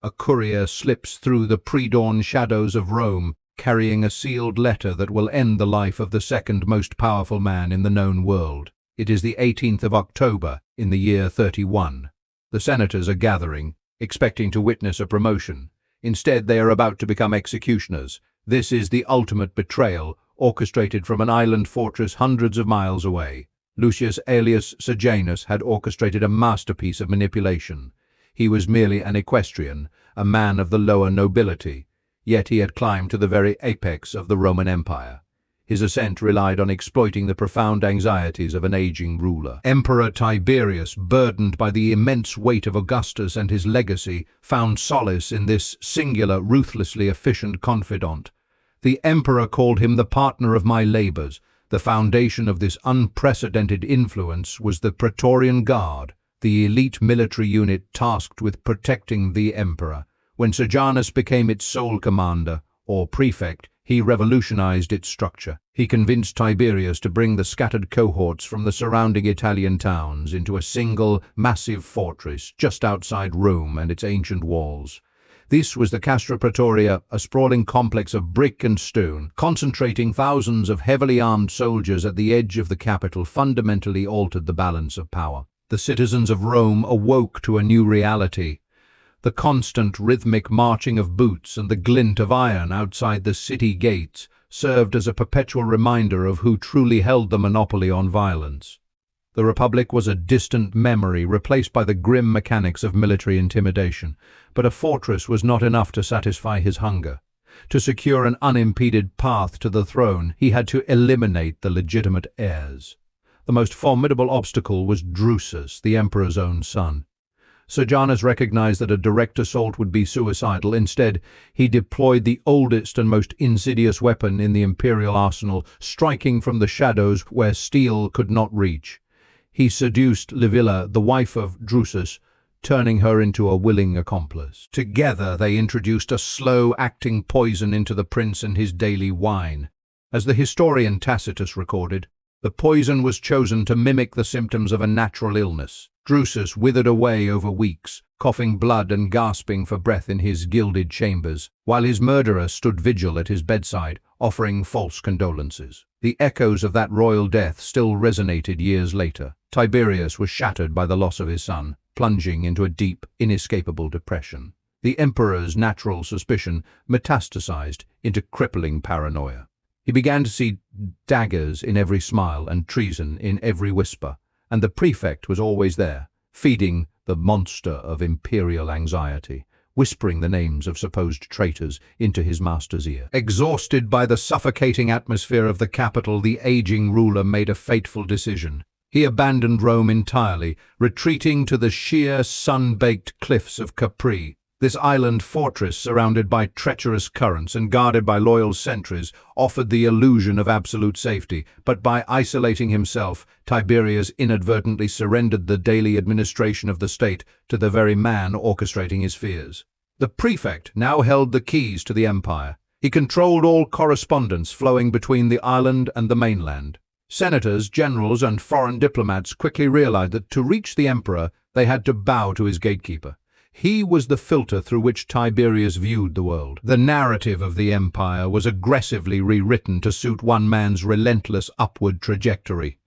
A courier slips through the pre-dawn shadows of Rome, carrying a sealed letter that will end the life of the second most powerful man in the known world. It is the 18th of October in the year 31. The senators are gathering, expecting to witness a promotion. Instead, they are about to become executioners. This is the ultimate betrayal, orchestrated from an island fortress hundreds of miles away. Lucius Aelius Sejanus had orchestrated a masterpiece of manipulation. He was merely an equestrian, a man of the lower nobility, yet he had climbed to the very apex of the Roman Empire. His ascent relied on exploiting the profound anxieties of an aging ruler. Emperor Tiberius, burdened by the immense weight of Augustus and his legacy, found solace in this singular, ruthlessly efficient confidant. The emperor called him the partner of my labors. The foundation of this unprecedented influence was the Praetorian Guard, the elite military unit tasked with protecting the emperor. When Sejanus became its sole commander, or prefect, he revolutionized its structure. He convinced Tiberius to bring the scattered cohorts from the surrounding Italian towns into a single, massive fortress just outside Rome and its ancient walls. This was the Castra Praetoria, a sprawling complex of brick and stone, concentrating thousands of heavily armed soldiers at the edge of the capital fundamentally altered the balance of power. The citizens of Rome awoke to a new reality. The constant rhythmic marching of boots and the glint of iron outside the city gates served as a perpetual reminder of who truly held the monopoly on violence. The Republic was a distant memory replaced by the grim mechanics of military intimidation, but a fortress was not enough to satisfy his hunger. To secure an unimpeded path to the throne, he had to eliminate the legitimate heirs. The most formidable obstacle was Drusus, the emperor's own son. Sejanus recognized that a direct assault would be suicidal. Instead, he deployed the oldest and most insidious weapon in the imperial arsenal, striking from the shadows where steel could not reach. He seduced Livilla, the wife of Drusus, turning her into a willing accomplice. Together, they introduced a slow-acting poison into the prince and his daily wine. As the historian Tacitus recorded, the poison was chosen to mimic the symptoms of a natural illness. Drusus withered away over weeks, coughing blood and gasping for breath in his gilded chambers, while his murderer stood vigil at his bedside, offering false condolences. The echoes of that royal death still resonated years later. Tiberius was shattered by the loss of his son, plunging into a deep, inescapable depression. The emperor's natural suspicion metastasized into crippling paranoia. He began to see daggers in every smile and treason in every whisper, and the prefect was always there, feeding the monster of imperial anxiety, whispering the names of supposed traitors into his master's ear. Exhausted by the suffocating atmosphere of the capital, the aging ruler made a fateful decision. He abandoned Rome entirely, retreating to the sheer, sun-baked cliffs of Capri. This island fortress, surrounded by treacherous currents and guarded by loyal sentries, offered the illusion of absolute safety, but by isolating himself, Tiberius inadvertently surrendered the daily administration of the state to the very man orchestrating his fears. The prefect now held the keys to the empire. He controlled all correspondence flowing between the island and the mainland. Senators, generals, and foreign diplomats quickly realized that to reach the emperor, they had to bow to his gatekeeper. He was the filter through which Tiberius viewed the world. The narrative of the empire was aggressively rewritten to suit one man's relentless upward trajectory.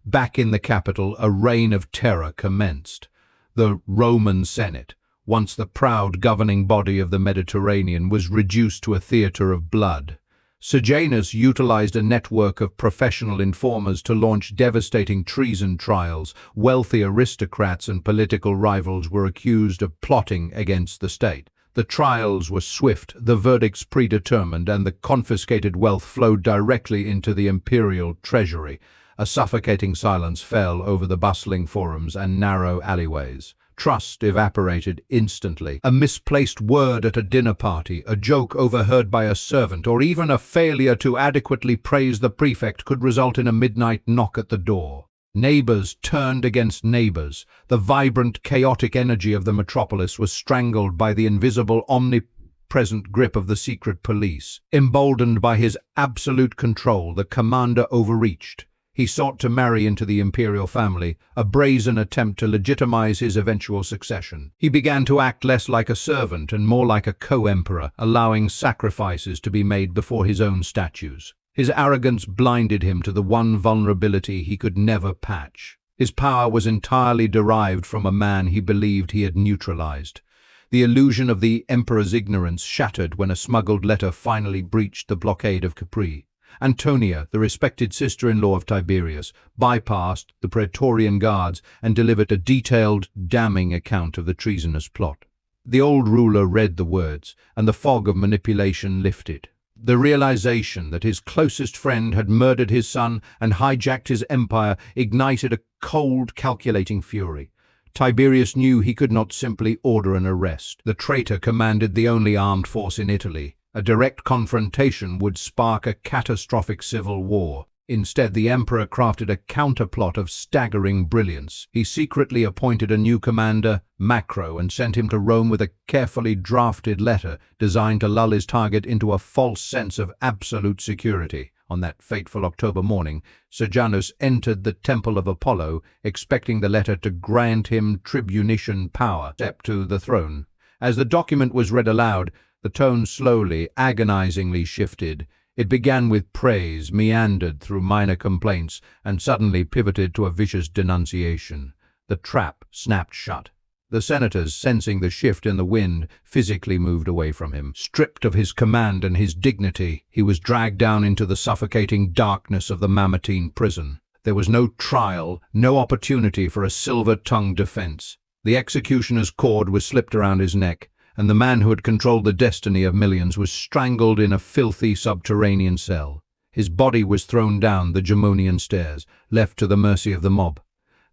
Back in the capital, a reign of terror commenced. The Roman Senate, once the proud governing body of the Mediterranean, was reduced to a theater of blood. Sejanus utilized a network of professional informers to launch devastating treason trials. Wealthy aristocrats and political rivals were accused of plotting against the state. The trials were swift, the verdicts predetermined, and the confiscated wealth flowed directly into the imperial treasury. A suffocating silence fell over the bustling forums and narrow alleyways. Trust evaporated instantly. A misplaced word at a dinner party, a joke overheard by a servant, or even a failure to adequately praise the prefect could result in a midnight knock at the door. Neighbors turned against neighbors. The vibrant, chaotic energy of the metropolis was strangled by the invisible, omnipresent grip of the secret police. Emboldened by his absolute control, the commander overreached. He sought to marry into the imperial family, a brazen attempt to legitimize his eventual succession. He began to act less like a servant and more like a co-emperor, allowing sacrifices to be made before his own statues. His arrogance blinded him to the one vulnerability he could never patch. His power was entirely derived from a man he believed he had neutralized. The illusion of the emperor's ignorance shattered when a smuggled letter finally breached the blockade of Capri. Antonia, the respected sister-in-law of Tiberius, bypassed the Praetorian guards and delivered a detailed, damning account of the treasonous plot. The old ruler read the words, and the fog of manipulation lifted. The realization that his closest friend had murdered his son and hijacked his empire ignited a cold, calculating fury. Tiberius knew he could not simply order an arrest. The traitor commanded the only armed force in Italy. A direct confrontation would spark a catastrophic civil war. Instead, the emperor crafted a counterplot of staggering brilliance. He secretly appointed a new commander, Macro, and sent him to Rome with a carefully drafted letter designed to lull his target into a false sense of absolute security. On that fateful October morning, Sejanus entered the Temple of Apollo, expecting the letter to grant him tribunician power, step to the throne. As the document was read aloud, the tone slowly, agonizingly shifted. It began with praise, meandered through minor complaints, and suddenly pivoted to a vicious denunciation. The trap snapped shut. The senators, sensing the shift in the wind, physically moved away from him. Stripped of his command and his dignity, he was dragged down into the suffocating darkness of the Mamertine prison. There was no trial, no opportunity for a silver-tongued defense. The executioner's cord was slipped around his neck, and the man who had controlled the destiny of millions was strangled in a filthy subterranean cell. His body was thrown down the Gemonian stairs, left to the mercy of the mob.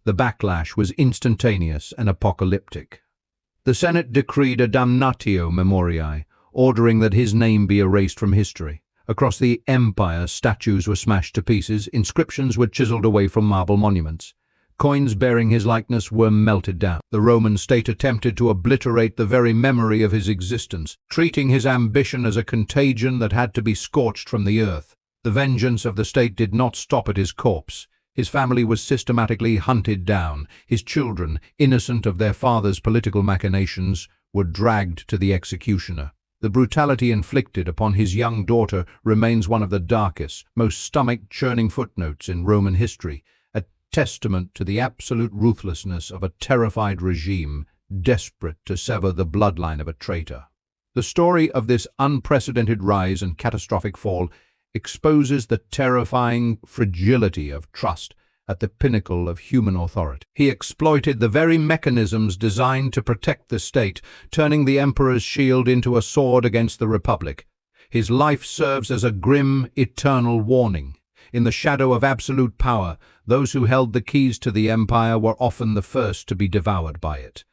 The backlash was instantaneous and apocalyptic. The Senate decreed a damnatio memoriae, ordering that his name be erased from history. Across the empire, statues were smashed to pieces, inscriptions were chiseled away from marble monuments. Coins bearing his likeness were melted down. The Roman state attempted to obliterate the very memory of his existence, treating his ambition as a contagion that had to be scorched from the earth. The vengeance of the state did not stop at his corpse. His family was systematically hunted down. His children, innocent of their father's political machinations, were dragged to the executioner. The brutality inflicted upon his young daughter remains one of the darkest, most stomach-churning footnotes in Roman history, a testament to the absolute ruthlessness of a terrified regime desperate to sever the bloodline of a traitor. The story of this unprecedented rise and catastrophic fall exposes the terrifying fragility of trust at the pinnacle of human authority. He exploited the very mechanisms designed to protect the state, turning the emperor's shield into a sword against the republic. His life serves as a grim, eternal warning. In the shadow of absolute power, those who held the keys to the empire were often the first to be devoured by it.